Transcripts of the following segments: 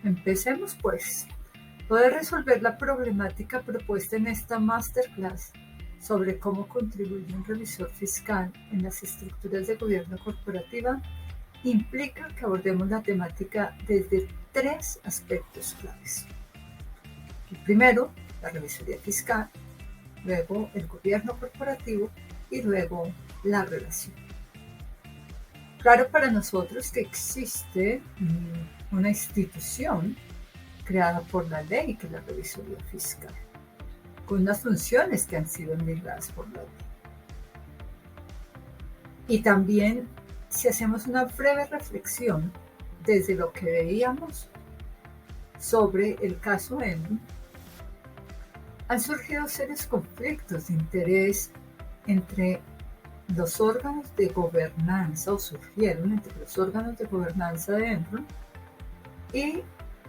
Empecemos pues. Poder resolver la problemática propuesta en esta masterclass sobre cómo contribuye un revisor fiscal en las estructuras de gobierno corporativa implica que abordemos la temática desde 3 aspectos claves. El primero, la revisoría fiscal, luego el gobierno corporativo y luego la relación. Claro para nosotros que existe una institución creada por la ley, que es la revisoría fiscal, con unas funciones que han sido enmendadas por la ley. Y también, si hacemos una breve reflexión desde lo que veíamos sobre el caso Enron, han surgido serios conflictos de interés entre los órganos de gobernanza, o surgieron entre los órganos de gobernanza de Enron y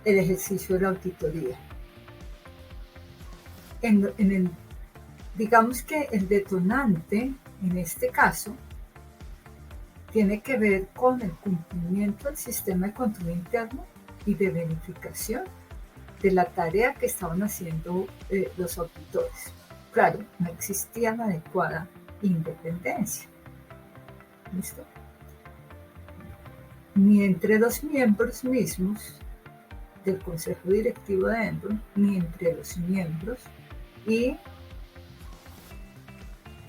el ejercicio de la auditoría. Digamos que el detonante en este caso tiene que ver con el cumplimiento del sistema de control interno y de verificación de la tarea que estaban haciendo los auditores. Claro, no existía la adecuada independencia. ¿Listo? Ni entre los miembros mismos del Consejo Directivo de Enron, ni entre los miembros y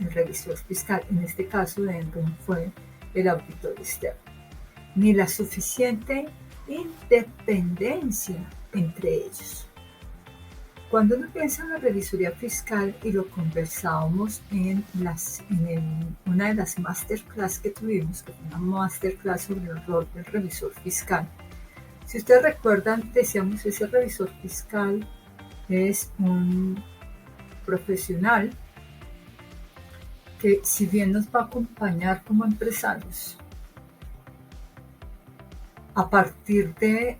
el revisor fiscal, en este caso de Enron fue el auditor externo, ni la suficiente independencia entre ellos. Cuando uno piensa en la revisoría fiscal, y lo conversábamos en una de las masterclass que tuvimos, que fue una masterclass sobre el rol del revisor fiscal. Si ustedes recuerdan, decíamos, ese revisor fiscal es un profesional que, si bien nos va a acompañar como empresarios, a partir de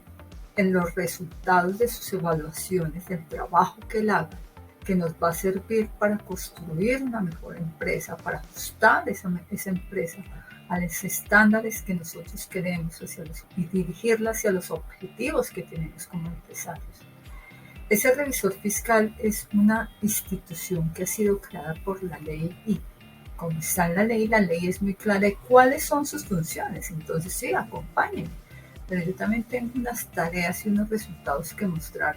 los resultados de sus evaluaciones, del trabajo que él haga, que nos va a servir para construir una mejor empresa, para ajustar esa empresa a los estándares que nosotros queremos y dirigirla hacia los objetivos que tenemos como empresarios. Ese revisor fiscal es una institución que ha sido creada por la ley, y como está en la ley es muy clara de cuáles son sus funciones. Entonces sí, acompáñenme, pero yo también tengo unas tareas y unos resultados que mostrar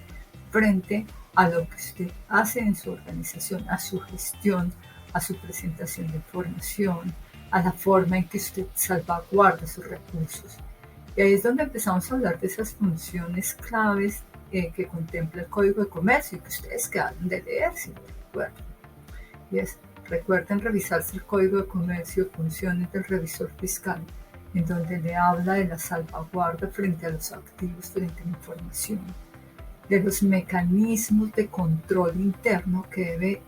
frente a lo que usted hace en su organización, a su gestión, a su presentación de información, a la forma en que usted salvaguarda sus recursos. Y ahí es donde empezamos a hablar de esas funciones claves que contempla el Código de Comercio y que ustedes quedaron de leer, si no recuerdan. Y recuerden revisarse el Código de Comercio, funciones del revisor fiscal, en donde le habla de la salvaguarda frente a los activos, frente a la información, de los mecanismos de control interno que debe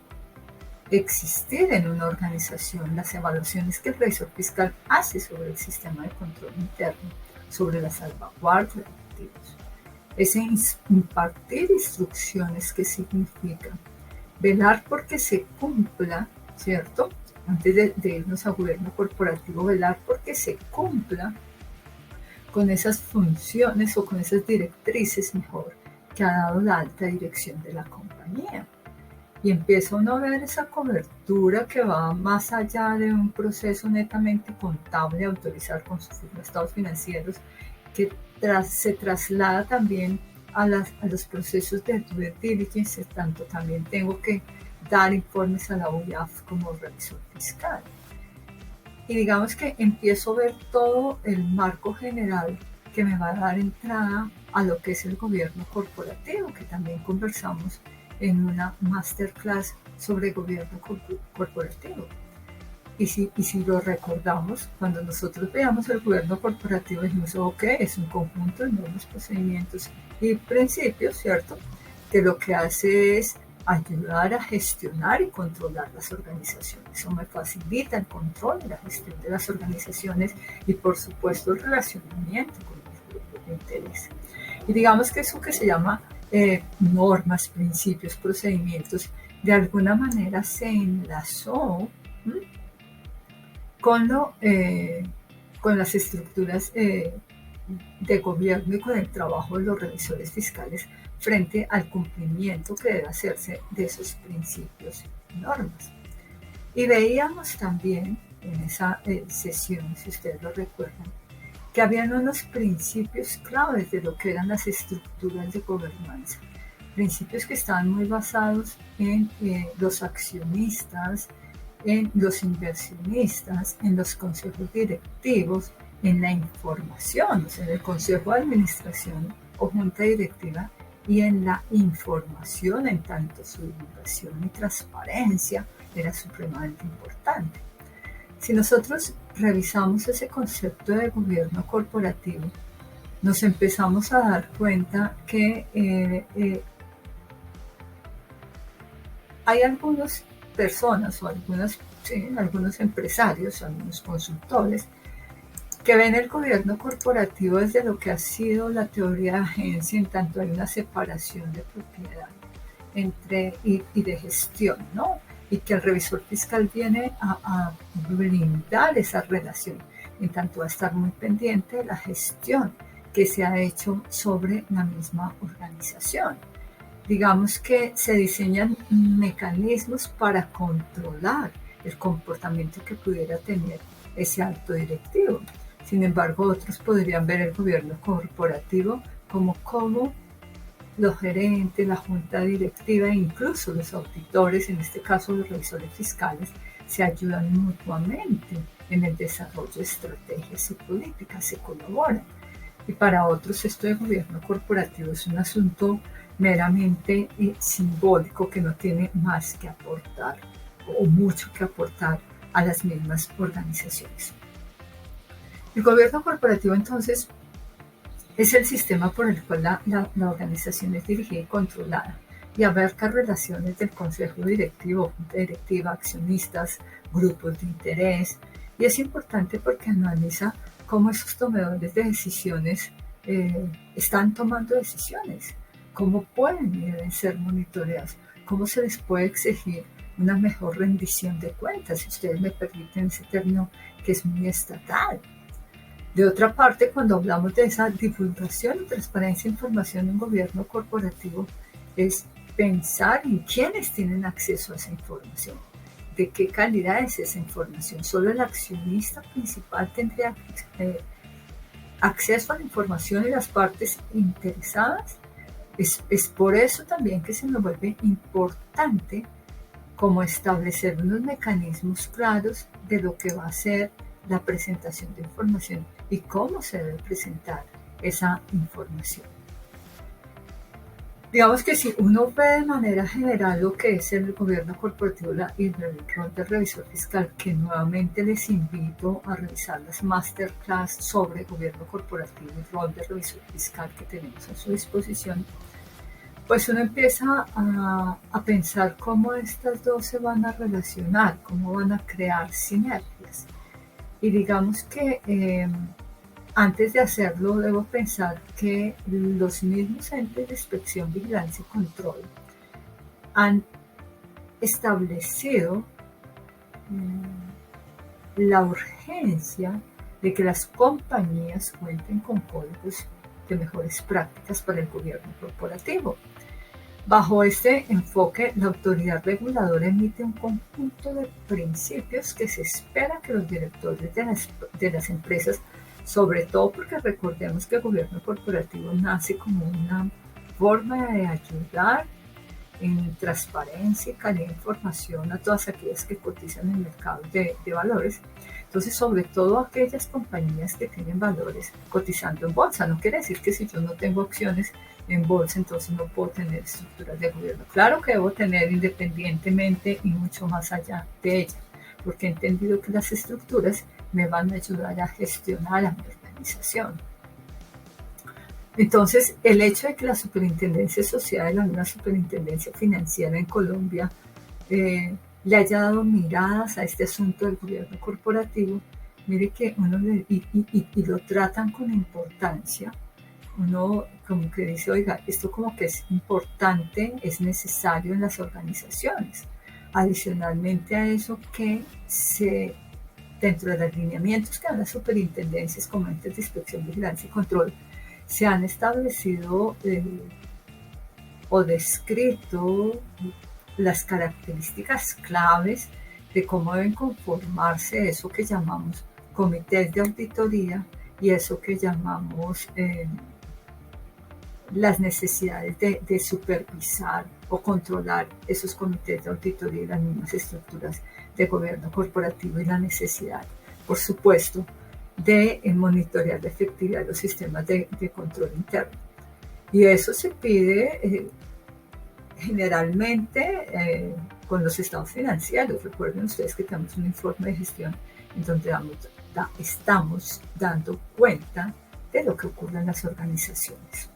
existir en una organización, las evaluaciones que el revisor fiscal hace sobre el sistema de control interno, sobre la salvaguarda de activos. Ese impartir instrucciones, que significa velar porque se cumpla, ¿cierto? Antes de irnos a gobierno corporativo, velar porque se cumpla con esas funciones o con esas directrices, mejor, que ha dado la alta dirección de la compañía. Y empieza uno a ver esa cobertura que va más allá de un proceso netamente contable, autorizar con sus estados financieros, que se traslada también a los procesos de due diligence. Tanto también tengo que dar informes a la OIAF como revisor fiscal. Y digamos que empiezo a ver todo el marco general que me va a dar entrada a lo que es el gobierno corporativo, que también conversamos en una masterclass sobre gobierno corporativo. Y si lo recordamos, cuando nosotros veamos el gobierno corporativo, dijimos, ok, es un conjunto de normas, procedimientos y principios, ¿cierto? Que lo que hace es ayudar a gestionar y controlar las organizaciones. Eso me facilita el control y la gestión de las organizaciones y, por supuesto, el relacionamiento con los grupos de interés. Y digamos que eso que se llama normas, principios, procedimientos, de alguna manera se enlazó con las estructuras de gobierno y con el trabajo de los revisores fiscales frente al cumplimiento que debe hacerse de esos principios y normas. Y veíamos también en esa sesión, si ustedes lo recuerdan, que habían unos principios claves de lo que eran las estructuras de gobernanza. Principios que estaban muy basados en los accionistas, en los inversionistas, en los consejos directivos, en la información, o sea, en el consejo de administración o junta directiva, y en la información, en tanto su divulgación y transparencia era supremamente importante. Si nosotros revisamos ese concepto de gobierno corporativo, nos empezamos a dar cuenta que hay algunas personas o algunos empresarios, algunos consultores, que ven el gobierno corporativo desde lo que ha sido la teoría de agencia, en tanto hay una separación de propiedad y de gestión, ¿no? Y que el revisor fiscal viene a blindar esa relación, en tanto va a estar muy pendiente de la gestión que se ha hecho sobre la misma organización. Digamos que se diseñan mecanismos para controlar el comportamiento que pudiera tener ese alto directivo. Sin embargo, otros podrían ver el gobierno corporativo como los gerentes, la junta directiva e incluso los auditores, en este caso los revisores fiscales, se ayudan mutuamente en el desarrollo de estrategias y políticas, se colaboran. Y para otros esto de gobierno corporativo es un asunto meramente simbólico que no tiene más que aportar o mucho que aportar a las mismas organizaciones. El gobierno corporativo entonces es el sistema por el cual la organización es dirigida y controlada y abarca relaciones del consejo directivo, junta directiva, accionistas, grupos de interés, y es importante porque analiza cómo esos tomadores de decisiones están tomando decisiones, cómo pueden y deben ser monitoreados, cómo se les puede exigir una mejor rendición de cuentas, si ustedes me permiten ese término que es muy estatal. De otra parte, cuando hablamos de esa divulgación y transparencia de información en gobierno corporativo, es pensar en quiénes tienen acceso a esa información, de qué calidad es esa información. Solo el accionista principal tendría acceso a la información y las partes interesadas. Es por eso también que se nos vuelve importante como establecer unos mecanismos claros de lo que va a ser la presentación de información y cómo se debe presentar esa información. Digamos que si uno ve de manera general lo que es el gobierno corporativo y el rol del revisor fiscal, que nuevamente les invito a revisar las masterclass sobre gobierno corporativo y rol del revisor fiscal que tenemos a su disposición, pues uno empieza a pensar cómo estas dos se van a relacionar, cómo van a crear sinergias. Y digamos que antes de hacerlo debo pensar que los mismos entes de inspección, vigilancia y control han establecido la urgencia de que las compañías cuenten con códigos de mejores prácticas para el gobierno corporativo. Bajo este enfoque, la autoridad reguladora emite un conjunto de principios que se espera que los directores de las empresas, sobre todo porque recordemos que el gobierno corporativo nace como una forma de ayudar en transparencia y calidad de información a todas aquellas que cotizan en el mercado de valores. Entonces, sobre todo aquellas compañías que tienen valores cotizando en bolsa. No quiere decir que si yo no tengo acciones en bolsa, entonces no puedo tener estructuras de gobierno. Claro que debo tener independientemente y mucho más allá de ella, porque he entendido que las estructuras me van a ayudar a gestionar a mi organización. Entonces, el hecho de que la Superintendencia Social, la misma Superintendencia Financiera en Colombia, le haya dado miradas a este asunto del gobierno corporativo, mire que uno y lo tratan con importancia. Uno como que dice, oiga, esto como que es importante, es necesario en las organizaciones. Adicionalmente a eso, que se dentro de los lineamientos que dan las superintendencias como entes de inspección, vigilancia y control, se han establecido o descrito las características claves de cómo deben conformarse eso que llamamos comités de auditoría y eso que llamamos las necesidades de supervisar o controlar esos comités de auditoría y las mismas estructuras de gobierno corporativo y la necesidad, por supuesto, de monitorear la efectividad de los sistemas de control interno. Y eso se pide generalmente con los estados financieros. Recuerden ustedes que tenemos un informe de gestión en donde estamos dando cuenta de lo que ocurre en las organizaciones.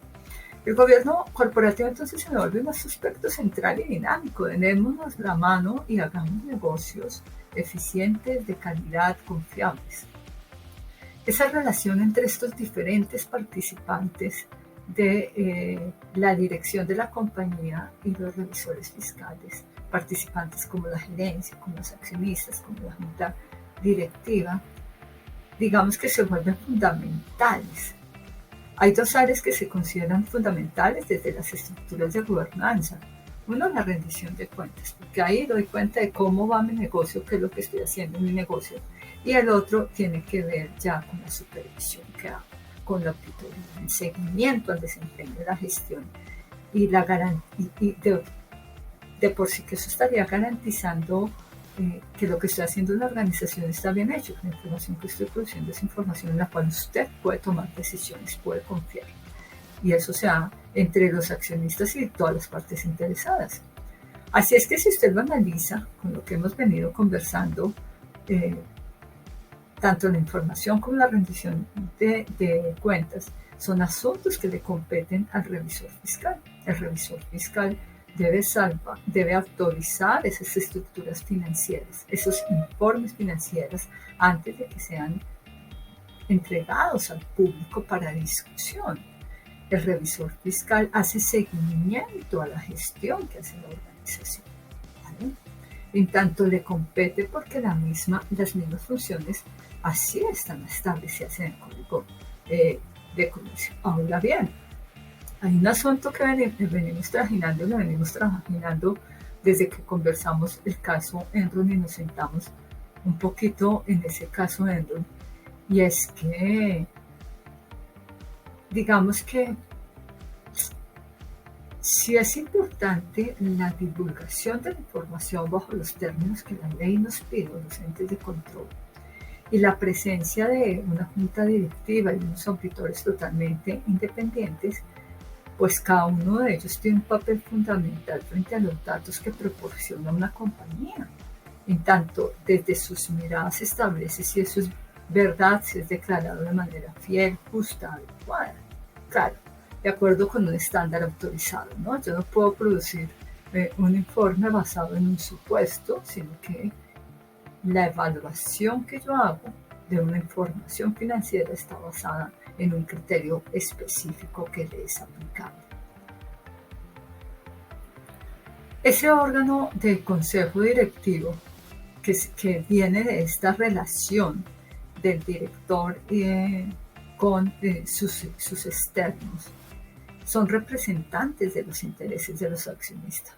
El gobierno corporativo entonces se vuelve un aspecto central y dinámico. Démonos la mano y hagamos negocios eficientes, de calidad, confiables. Esa relación entre estos diferentes participantes de la dirección de la compañía y los revisores fiscales, participantes como la gerencia, como los accionistas, como la junta directiva, digamos que se vuelven fundamentales. Hay dos áreas que se consideran fundamentales desde las estructuras de gobernanza. Uno, la rendición de cuentas, porque ahí doy cuenta de cómo va mi negocio, qué es lo que estoy haciendo en mi negocio. Y el otro tiene que ver ya con la supervisión que hago, con la auditoría, el seguimiento al desempeño de la gestión y la de por sí que eso estaría garantizando que lo que estoy haciendo en la organización está bien hecho, que la información que estoy produciendo es información en la cual usted puede tomar decisiones, puede confiar. Y eso se da entre los accionistas y todas las partes interesadas. Así es que si usted lo analiza con lo que hemos venido conversando, tanto la información como la rendición de cuentas son asuntos que le competen al revisor fiscal. El revisor fiscal debe autorizar esas estructuras financieras, esos informes financieros antes de que sean entregados al público para discusión. El revisor fiscal hace seguimiento a la gestión que hace la organización, ¿vale? En tanto le compete porque las mismas funciones así están establecidas en el Código de Comercio. Ahora bien, hay un asunto que venimos trabajando desde que conversamos el caso Enron y nos sentamos un poquito en ese caso Enron, y es que digamos que sí es importante la divulgación de la información bajo los términos que la ley nos pide, los entes de control, y la presencia de una junta directiva y unos auditores totalmente independientes, pues cada uno de ellos tiene un papel fundamental frente a los datos que proporciona una compañía. En tanto, desde sus miradas se establece si eso es verdad, si es declarado de manera fiel, justa, adecuada. Claro, de acuerdo con un estándar autorizado, ¿no? Yo no puedo producir un informe basado en un supuesto, sino que la evaluación que yo hago de una información financiera está basada en un criterio específico que le es aplicable. Ese órgano del consejo directivo que viene de esta relación del director con sus externos son representantes de los intereses de los accionistas.